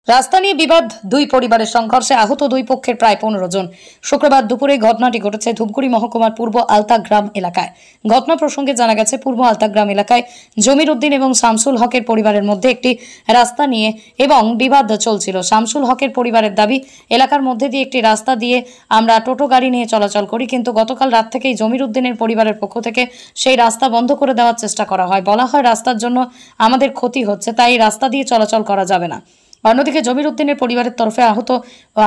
রাস্তা নিয়ে বিবাদ, দুই পরিবারের সংঘর্ষে আহত দুই পক্ষের প্রায় 15 জন। শুক্রবার দুপুরে ঘটনাটি ঘটেছে ধূপগুড়ি মহকুমার পূর্ব আলতাগ্রাম এলাকায়। ঘটনা প্রসঙ্গে জানা গেছে, পূর্ব আলতাগ্রাম এলাকায় জমির উদ্দিন এবং শামসুল হকের পরিবারের মধ্যে একটি রাস্তা নিয়ে এবং বিবাদ চলছিল। শামসুল হকের পরিবারের দাবি, এলাকার মধ্যে দিয়ে একটি রাস্তা দিয়ে আমরা টোটো গাড়ি নিয়ে চলাচল করি, কিন্তু গতকাল রাত থেকেই জমির উদ্দিনের পরিবারের পক্ষ থেকে সেই রাস্তা বন্ধ করে দেওয়ার চেষ্টা করা হয়। বলা হয় রাস্তার জন্য আমাদের ক্ষতি হচ্ছে, তাই রাস্তা দিয়ে চলাচল করা যাবে না। অন্যদিকে জমির উদ্দিনের পরিবারের তরফে আহত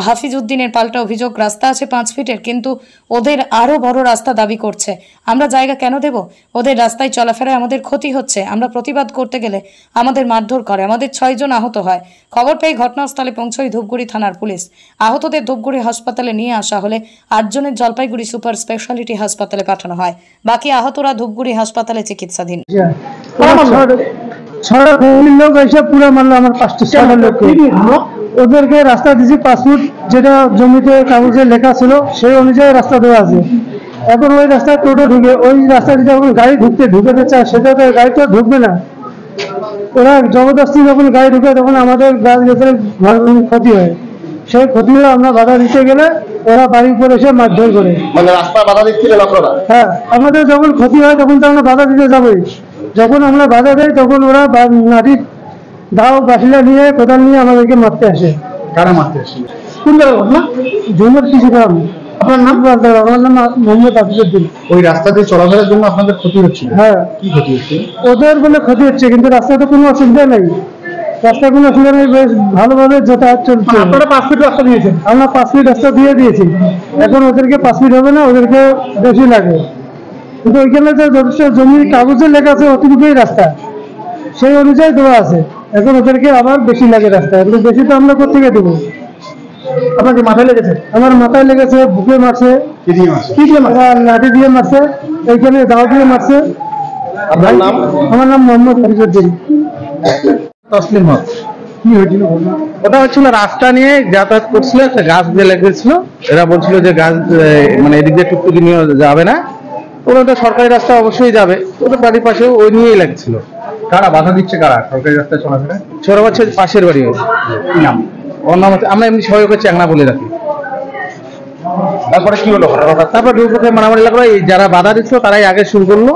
হাফিজ উদ্দিনের পাল্টা অভিযোগ, রাস্তা আছে 5 ফিটের, কিন্তু ওদের আরো বড় রাস্তা দাবি করছে। আমরা জায়গা কেন দেব? ওদের রাস্তায় চলাফেরায় আমাদের ক্ষতি হচ্ছে। আমরা প্রতিবাদ করতে গেলে আমাদের মারধর করে। আমাদের 6 জন আহত হয়। খবর পেয়ে ঘটনাস্থলে পৌঁছয় ধূপগুড়ি থানার পুলিশ। আহতদের ধূপগুড়ি হাসপাতালে নিয়ে আসা হলে 8 জনের জলপাইগুড়ি সুপার স্পেশালিটি হাসপাতালে পাঠানো হয়। বাকি আহতরা ধূপগুড়ি হাসপাতালে চিকিৎসাধীন। ছড়া ফ্যামিলির লোক এসে পুরো মারলো আমার 5-6 লোককে। ওদেরকে রাস্তা দিয়েছি 5 ফুট, যেটা জমিতে কাগজে লেখা ছিল সেই অনুযায়ী রাস্তা দেওয়া আছে। এখন ওই রাস্তায় টোটো ঢুকে, ওই রাস্তা যদি যখন গাড়ি ঢুকতে চায় সেটা তো গাড়ি তো ঢুকবে না। ওরা জবরদস্তি যখন গাড়ি ঢুকে তখন আমাদের গাড়ির উপরে ক্ষতি হয়। সেই ক্ষতি হলে আমরা বাধা দিতে গেলে ওরা বাড়ির উপরে এসে মারধর করে। মানে রাস্তা বাধা দিচ্ছিল আপনারা? হ্যাঁ, আমাদের যখন ক্ষতি হয় তখন তো আমরা বাধা দিতে যাবোই। যখন আমরা বাধা দেয় তখন ওরা লাঠির দাও বাসিলা নিয়ে কোদাল নিয়ে আমাদেরকে মারতে আসে। কারা মারতে আসে? কোন জায়গা না জমির কিছু গ্রাম। আপনার নাম? আমার নাম মোহাম্মদ হাফিজউদ্দিন। ওই রাস্তা দিয়ে চলাফেরার জন্য আপনাদের ক্ষতি হচ্ছে? হ্যাঁ। কি ক্ষতি হচ্ছে? ওদের বলে ক্ষতি হচ্ছে, কিন্তু রাস্তাতে কোনো অসুবিধা নেই। রাস্তায় কোনো অসুবিধা নেই, বেশ ভালোভাবে যাতায়াত চলছে। আপনারা 5 ফিট রাস্তা দিয়েছেন? আমরা 5 ফিট রাস্তা দিয়ে দিয়েছি। এখন ওদেরকে 5 ফিট হবে না, ওদেরকে বেশি লাগে। কিন্তু ওইখানে যে যথেষ্ট জমির কাগজে লেখা আছে অতটুকুই রাস্তা, সেই অনুযায়ী দেওয়া আছে। এখন ওদেরকে আবার বেশি লাগে রাস্তা, কিন্তু বেশি তো আমরা কোথা থেকে দেবো? আপনাকে মাথায় লেগেছে? আমার মাথায় লেগেছে, বুকে মারছে, কি দিয়ে মারছে? লাঠি দিয়ে মারছে, এইখানে দাও দিয়ে মারছে। আপনার নাম? আমার নাম মোহাম্মদ হাফিজউদ্দিন। তসলিম হক। কি হয়েছিল? ওটা হচ্ছিল রাস্তা নিয়ে যাতায়াত করছিল, একটা গাছ দিয়ে লেগেছিল। এরা বলছিল যে গাছ মানে এদিক দিয়ে টুকটুকি নিয়ে যাবে না, ওরা তো সরকারি রাস্তা অবশ্যই যাবে, ওদের বাড়ির পাশে ওই নিয়েই লাগছিল। কারা বাধা দিচ্ছে? কারা সরকারি রাস্তায় চলাফেরা? ছোট বাচ্চা পাশের বাড়ি। কি নাম? ওর নাম হচ্ছে, আমরা এমনি সবাই ওকে চ্যাংনা বলে রাখি। তারপরে কি হলো? তারপর দুপক্ষে মারামারি লাগলো। এই যারা বাধা দিচ্ছিল তারাই আগে শুরু করলো।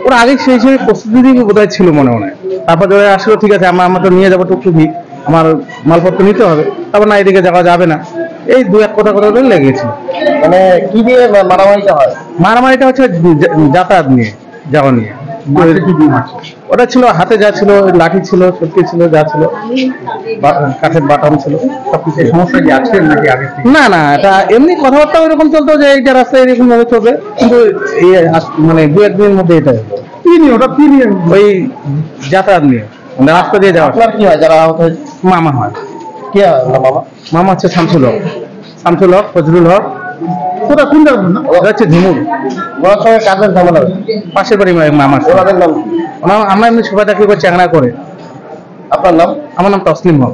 ওরা আগে সেই হিসেবে প্রস্তুতি বোধহয় ছিল মনে হয়। তারপর ধরে আসলো, ঠিক আছে আমরা তো নিয়ে যাবো টুকটুকি, আমার মালপত্র নিতে হবে। তারপর না, এদিকে যাওয়া যাবে না, এই 2-1 কথা ধরে লেগেছিল। মানে কি দিয়ে মারামারিটা হয়? মারামারিটা হচ্ছে যাতায়াত নিয়ে, যাওয়া নিয়ে। ওটা ছিল হাতে যা ছিল, লাঠি ছিল, ছুটি ছিল, যা ছিল, কাঠের বাটাম ছিল, সবকিছু। সমস্যা কি আছে নাকি আগে? না না, এটা এমনি কথাবার্তা ওইরকম চলতো যে এইটা রাস্তায় এরকম ভাবে চলবে, কিন্তু মানে 2-1 দিনের মধ্যে এটা কি নিয়ে? ওটা কি নিয়ে? ওই যাতায়াত নিয়ে, মানে রাস্তা দিয়ে যাওয়া। আপনার কি হয়? যারা আহত হয়েছে মামা হয়। কে হয় বাবা? মামা হচ্ছে শামসুল হক, ফজলুল হক। ওটা কোন জায়গা? ওটা হচ্ছে ঝিমুর। ওনার সঙ্গে কাজের ঝামেলা হয়েছে? পাশের বাড়ি মামা। ওনাদের নাম? আমরা এমনি সবাই তাকে চ্যাংনা করে। আপনার নাম? আমার নাম তসলিম হক।